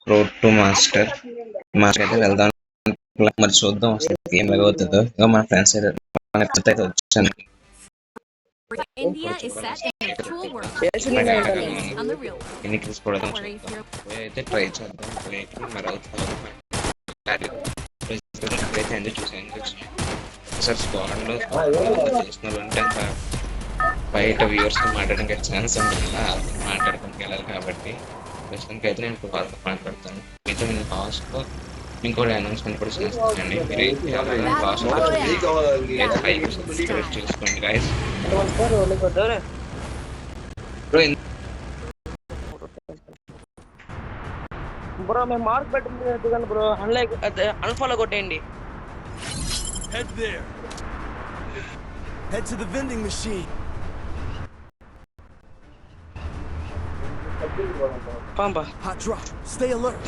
Road to master అయితే వెళ్దాం. మరి చూద్దాం అసలు ఏం అవుతుందో. ఇక మన ఫ్రెండ్స్ అయితే వచ్చాను. India is set in virtual world. ఎన్ని తీసుకోవడం అయితే ట్రై చేద్దాం. మరి అవుతుంది చూసాను సార్ స్క్వాడ్లో చేసిన అంటే బయట వ్యూవర్స్తో మాట్లాడడానికి ఛాన్స్ ఉంటుంది కదా, మాట్లాడడానికి వెళ్ళాలి. కాబట్టి ప్రస్తుతానికి అయితే నేను వాళ్ళతో మాట్లాడతాను. మీతో నేను లాస్ట్లో ఇంకోటి అనౌన్స్మెంట్ కూడా చేస్తానండి. మీరు లాస్ట్లో చేసుకోండి గైస్. బ్రో మేము మార్క్ పెట్టింది బ్రో, అన్ఫాలో కొట్టేయండి. Head there. Head to the vending machine. Pamba. Hot drop. Stay alert.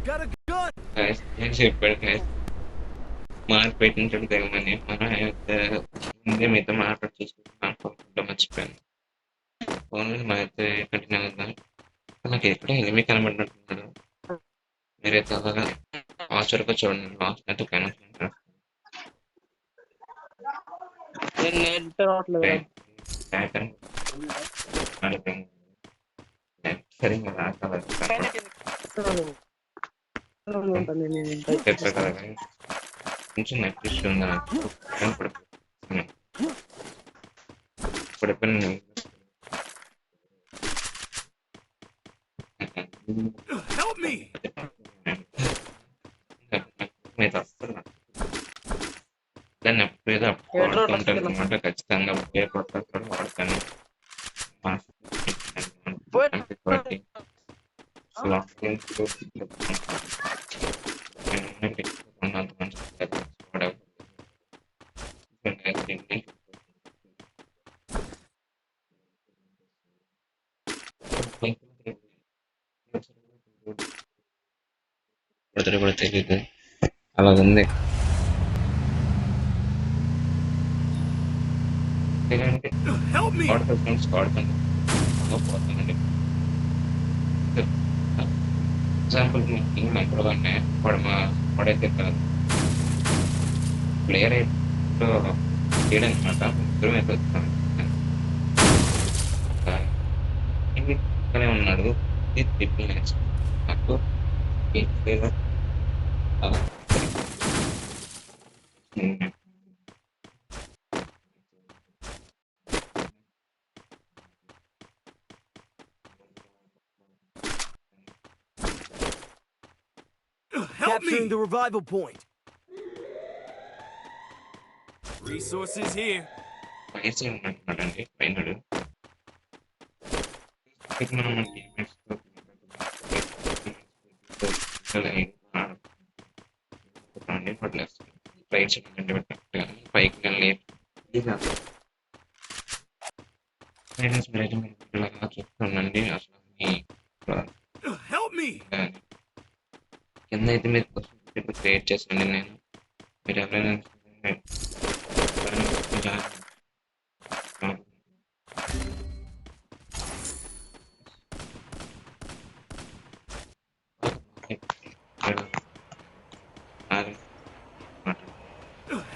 Got a gun. Guys, నేను చెప్పాడు గైస్ మార్క్ పెట్టినట్టు తెగమని. మనం ముందే మీతో మాట్లాడి చూసుకుంటాం. మర్చిపోయాను. ఫోన్లో అయితే కంటిన్యూ అవుతాను. నాకు ఎక్కడ ఎనిమి కనబడినట్టున్నాడు. మీరైతే అలాగా ఆశ్చర్యగా చూడండి. లాస్ట్ అయితే కనబడుతుంటారు. సరిగ్గా చెప్పారు కదా కొంచెం నెట్ ఇష్యూ ఉంది నాకు. ఇప్పుడు Help me. దాన్ని ఎప్పుడేదో అప్పుడు ఖచ్చితంగా వాడతాను. కూడా తెలియదు అలాగుంది. పోతానండి. ఎగ్జాంపుల్ ఎక్కడనే వాడైతే కాదు ప్లేయర్ అయితే చేయడనమాట. ముగ్గురం అయితే వస్తాను ఉన్నాడు. నాకు Capturing the revival point. Resources here. ఉన్నాడండి పైనడు. పైకి చూస్తుండండి. అసలు కింద అయితే మీరు క్రియేట్ చేసండి. నేను మీరు ఎవరైనా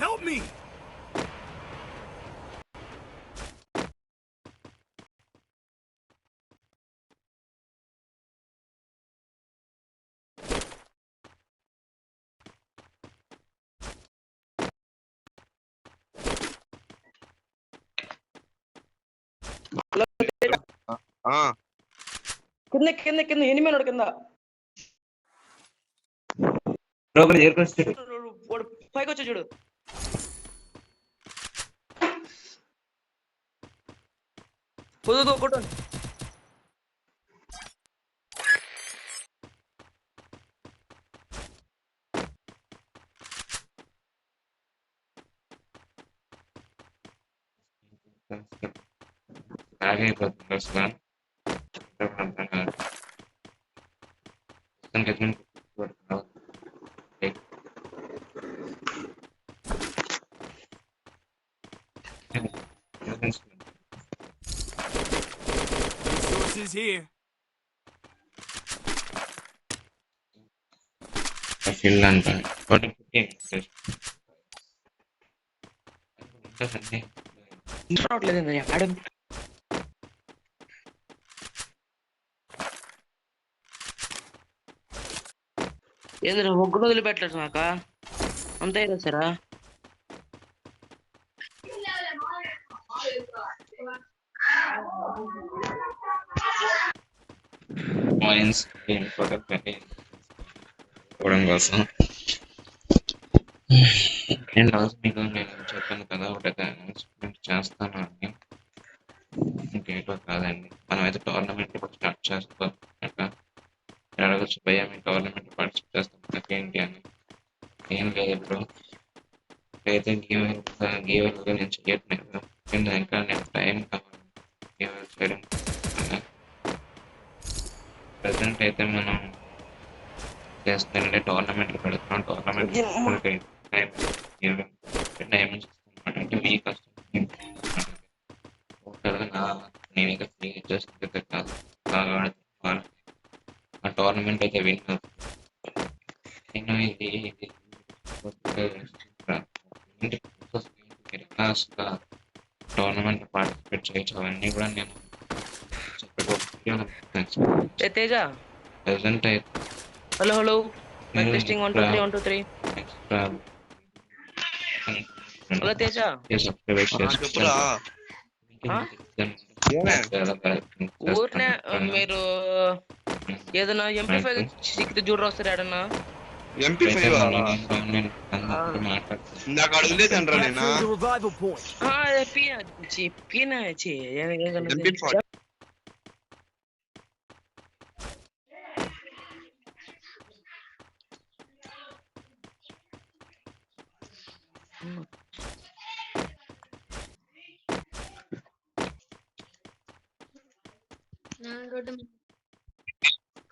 Help me. కింద కింద కింద ఎనిమిది ఉన్నాడు కింద. పైకి వచ్చి చూడు. పొద్దు కొట్టు. ఆగైపోతుంది అసలు. Resources here. ఫీల్డ్ అంట రావట్లేదు ఆడం ఏంద్రా ఒగ్గును వదిలిపెట్టలేదు నాక అంతే సరా పాయింట్స్ ఇవ్వడం కోసం నేను లాస్ట్ మీకు నేను చెప్పాను కదా ఒకటి అనౌన్స్మెంట్ చేస్తాను అని ఇంకేటో కాదండి మనం అయితే టోర్నమెంట్ ఇప్పుడు స్టార్ట్ చేస్తాం అట్లా అడగచ్చు భయ్యా మీ టోర్నమెంట్ పార్టిసిపేట్ చేస్తాం నాకేంటి అని ఏం లేదు ఇప్పుడు అయితే గేవర్గా నేను చేయట్లేదు ఇంకా నేను టైం కావాలి గేవర్ చేయడం ప్రజెంట్ అయితే మనం చేస్తుందంటే టోర్నమెంట్లు పెడుతున్నాం టోర్నమెంట్ డైమండ్స్ ఇస్తాం అంటే మీ కష్టం నేనైతే ఫ్రీ చేస్తుంది కాదు బాగా ఆడుతున్నాను ఆ టోర్నమెంట్ అయితే విన్ నేను ఇది టోర్నమెంట్ పార్టిసిపేట్ చేయొచ్చు అవన్నీ కూడా నేను తేజ ప్రెసెంట్ అయితే hello hello testing 1 2 3 1 2 3 hello Teja ఊరినే మీరు ఏదైనా ఎంపీ5 సిక్కితే చూడరు వస్తారు ఏడన్నా MP5 ఇందాక అడుగులేదు అంటారా నేను Capturing the revival point. MP5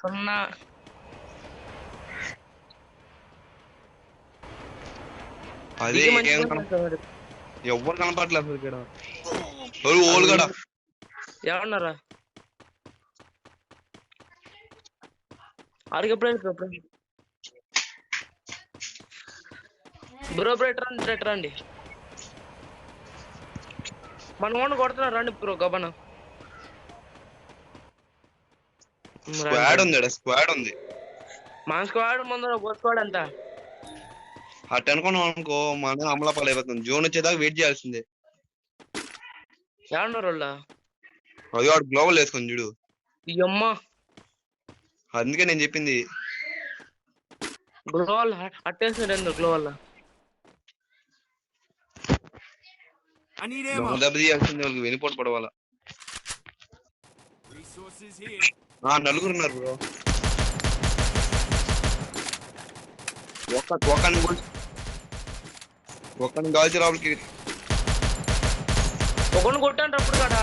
సున్నా అదే ఎవరు కనపడలేదు అసలు ఇక్కడ ఓళ్ళు కూడా ఏమన్నారా ఆడికి ఎప్పుడు బ్రో రండి మన వాడిని కొడుతున్నారు రండి బ్రో గబన స్క్వాడ్ ఉంది స్క్వాడ్ ఉంది మన స్క్వాడ్ ముందర స్క్వాడ్ అంతా అట్ అనుకున్నాం అనుకో మనం అమలా పాలైపోతుంది జోన్ వచ్చేదాకా వెయిట్ చేయాల్సిందే ఏమన్నారు వాళ్ళ అది వాడు గ్లోబల్ వేసుకొని చూడు అమ్మా అందుకే నేను చెప్పింది గ్లోవల్ అట్టేసాడు గ్లోవల్ I need ammo. దెబ్బ తీయాల్సిందే వాళ్ళకి వెనుపోటు పడవాలా Resources here. నలుగురు ఉన్నారు బ్రో ఒక్కని కాల్చి రావులకి ఒకరిని కొట్టాను అప్పుడు కాడా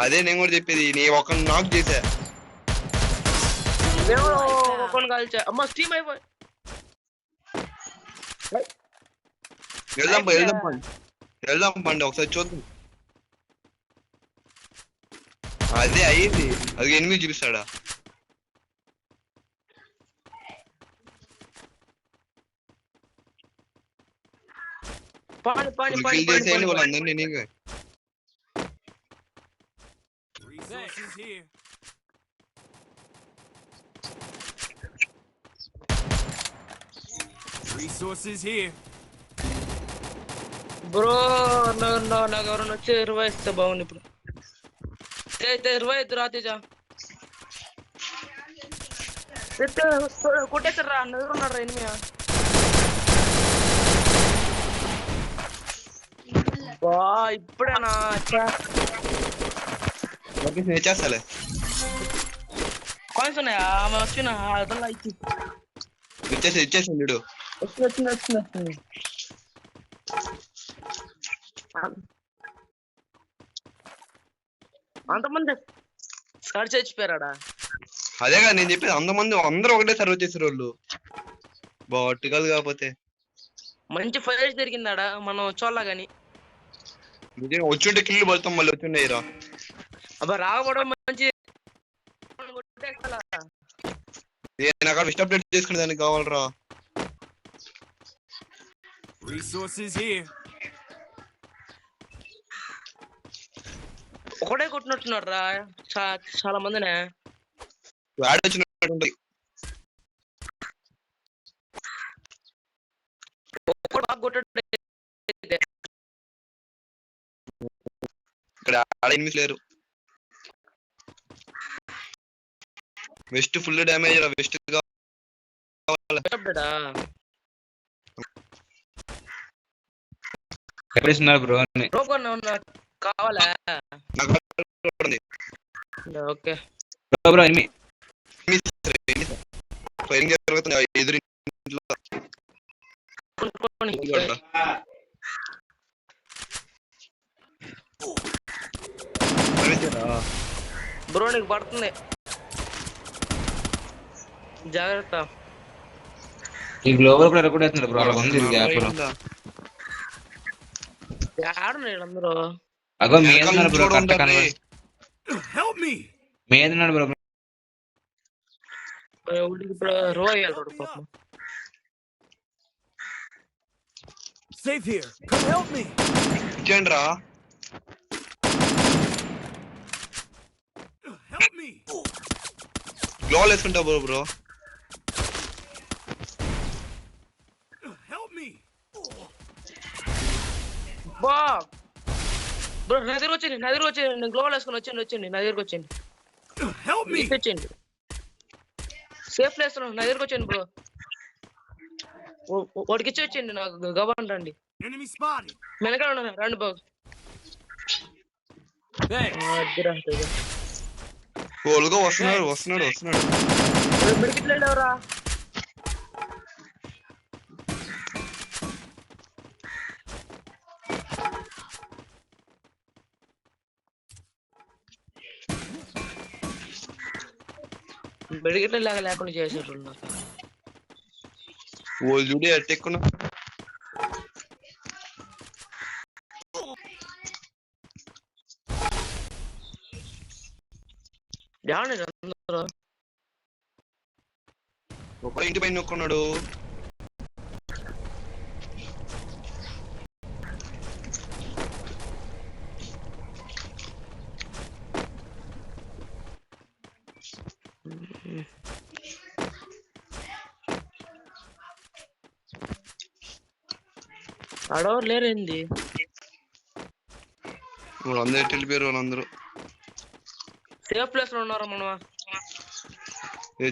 అదే నేను కూడా చెప్పేది నీ ఒక్కని నాక్ చేసా ఒకరిని కాల్చా అమ్మ స్టీమ్ అయిపోయి వెళ్దాం పండి ఒకసారి చూద్దాం అదే అయ్యింది అది 8 చూపిస్తాడా చేసేయండి వాళ్ళందరినీ నేనే Resources here. Resources here. Bro నాకు ఎవరైనా వచ్చి 20 ఇస్తే బాగుంది ఇప్పుడు 20 రాతేజ కొట్టేసారా ఎవరున్నారా ఎనిమిది బా ఇప్పుడేనా చేస్తాలే కాయిన్స్ ఉన్నాయా ఆమె వచ్చిన అదల్లా ఇచ్చి ఇచ్చేసి చూడు వచ్చింది అంతమంది స్టార్ట్ చచ్చిపోయారా అదేగా నేను చెప్పేది అందరూ ఒకటే సర్వ్ చేసారు వాళ్ళు బాటికల్ కాకపోతే మంచి ఫైట్ జరిగిందాడా మనం చూడలా గాని నిజంగా వచ్చుంటే కిల్లు పడతాం మళ్ళీ వచ్చిండేరా అబ్బా రాకపోవడం మంచి నాకు విస్ట్ అప్డేట్ చేసుకునే దానికి కావాలరా. Resources here. ఒకటే కొట్టినట్టున్నాడు రా చాలా మందినే. యాడ్ వచ్చినట్టు ఒక్కడు బాగా కొట్టాడు. ఇక్కడ ఆడ ఎనిమిది లేరు. వెస్ట్ ఫుల్ డ్యామేజ్ రా. వెస్ట్ అప్డేటా ఎక్కడిస్తున్నారు బ్రో కావాలా? ఓకే బ్రో ఎనిమి ఫైరింగ్ జరుగుతుంది ఎదురు ఇంట్లో. బ్రో నీకు పడుతుంది, జాగ్రత్త. ఈ గ్లోబల్ ప్లేయర్ కూడా వేస్తున్నాడు బ్రో. అలా ఉంది గ్యాప్ లో. ఆడున్నాడు అందరూ. అగో మీద ఉన్నాడు బ్రో. Help me. మీద ఉన్నాడు బ్రో. ఇప్పుడు రో అయ్యాడు పాపం. Safe here. Come help me. ఇచ్చేయండి రా. Help me. గ్లోవల్ వేసుకుంటా బ్రో. Bro help me. బా బ్రో నా దగ్గర వచ్చేయండి, నా దగ్గర వచ్చేయండి. నేను గ్లోవల్ వేసుకొని వచ్చేయండి నా దగ్గరకు వచ్చేయండి. Help me. వచ్చేయండి, సేఫ్ ప్లేస్ నా దగ్గరకు వచ్చేయండి బ్రో. వాడికి ఇచ్చి వచ్చేయండి నాకు గవర్న్ రండి. Enemy spotted. వెనకాల ఉన్నా రండి బాగు. కోలుగా వస్తున్నాడు. మెడికిట్ ఎవరా? మెడికిట్ లాగా లేకుండా చేసేటప్పుడు ఓ జూడి అట్టెక్కున్నా. ఒక ఇంటి పైన నొక్కున్నాడు. ఆడవారు లేరేంది? వాళ్ళందరూ వెళ్ళిపోయారు. వాళ్ళందరూ సేఫ్ ప్లేస్ లో ఉన్నారా? మనమా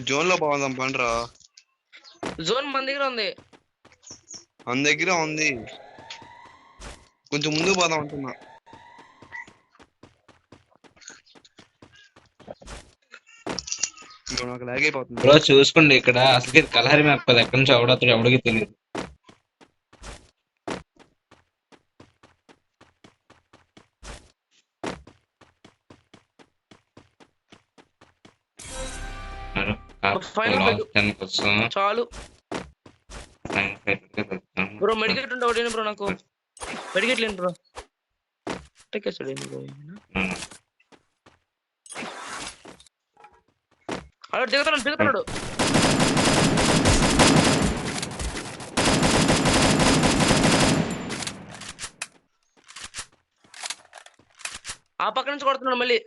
జోన్ లో బాగుందాం పండ్రా. జోన్ మన దగ్గర ఉంది. మన దగ్గర ఉంది, కొంచెం ముందుకు పోదాం అంటున్నా. నాకు లాగ్ అయిపోతుంది బ్రో. చూసుకోండి ఇక్కడ అసలు కలహరి మ్యాప్ కదా. ఎక్కడి నుంచి ఎవడతాడు ఎవడికి తెలియదు. చాలు బ్రో. మెడికేట్ ఉంటే ఒకటి బ్రో. నాకు మెడికేట్ లేను బ్రో. అలా దిగుతున్నాడు. ఆ పక్క నుంచి కొడుతున్నాడు మళ్ళీ.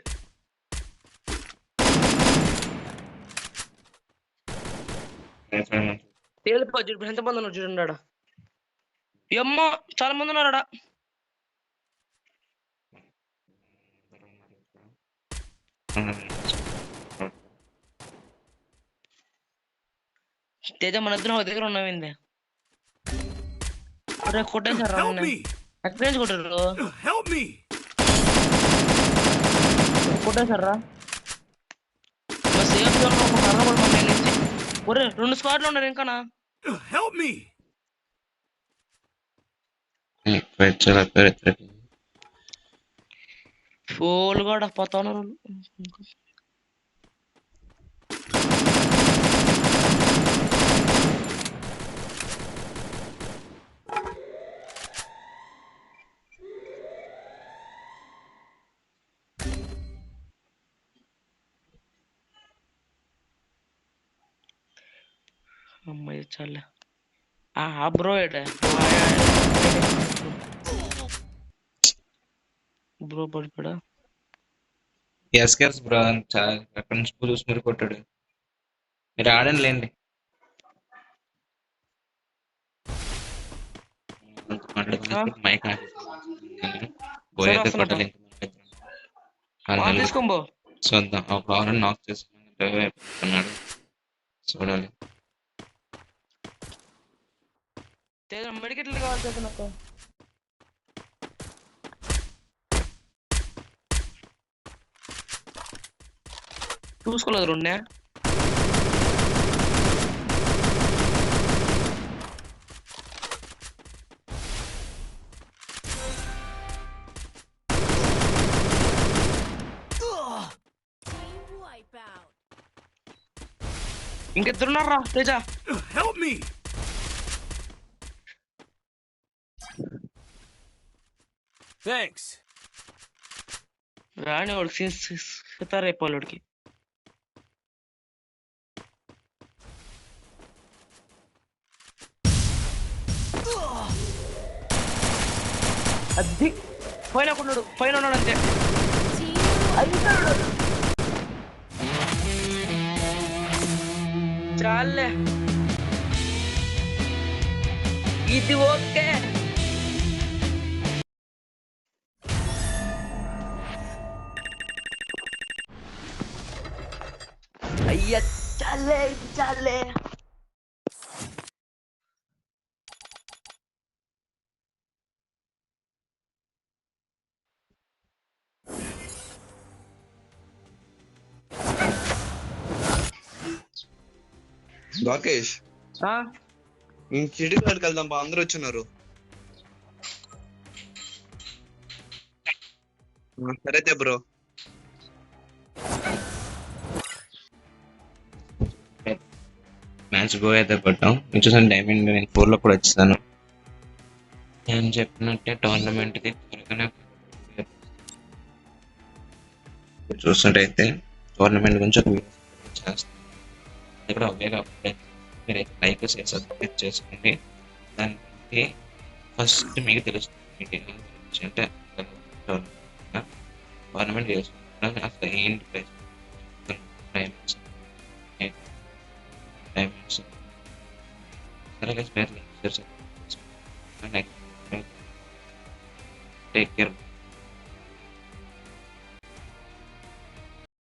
తేలిపోయి ఎంతమంది ఉన్నారు చూడండి ఆడ. అమ్మో చాలా మంది ఉన్నారు ఆడ. తేజ మన ఇద్దరం ఒక దగ్గర ఉన్నామైంది. కొట్టేశారు ఎక్కడి నుంచి కొట్టారు? కొట్టేశారా? సేఫ్ జోన్ లో కర్రబడి మమ్మీ నుంచి. ఒరే 2 స్క్వాడ్లు ఉన్నారు ఇంకానా? ఫోల్ కూడా పోతాను. అమ్మాయి చాలే ఆ బ్రో బ్రో పడిపోడా ఎస్కేఎస్ బ్రో చాలా అక్కడ నుంచి చూసి మీరు కొట్టాడు. మీరు ఆడండి లేండి. మైక్ సరే పోయితే వస్తున్నా కొట్టాలి. తీసుకోబో చూద్దాం ఒక ఆల్రెడీ నాక్ చేసుకున్నాడు చూడాలి. మెడికెట్లు కావాలి కదా నాకు. చూసుకోలేదు రెండే Wipeout. ఇంకిద్దరున్నారా Teja. Help me! Thanks. రాని వాడికి సితార్ అయిపోవాలి వాడికి. అది పైన కొన్నాడు, పైన ఉన్నాడు అంతే. చాలే ఇది ఓకే. అయ్యా చాలే చాలే. రాకేష్ చిడి కాడికి వెళ్దాం బా, అందరూ వచ్చున్నారు. సరే బ్రో. మ్యాచ్ గో అయితే కొట్టాం. నేను చూసాను డైమండ్, నేను 4 లో కూడా వచ్చేసాను. నేను చెప్పినట్టే టోర్నమెంట్కి త్వరగానే చూసినట్టయితే టోర్నమెంట్ గురించి ఒక వీడియో చేస్తాను. అది కూడా ఒకే కాబట్టి మీరైతే లైక్ షేర్ సబ్స్క్రైబ్ చేసుకోండి. దానికి ఫస్ట్ మీకు తెలుస్తుంది మీకు ఏం గురించి అంటే టోర్నమెంట్ చేసుకుంటాం అసలు ఏంటి ప్రైస్ డైమండ్స్ సరే గైస్, టేక్ కేర్.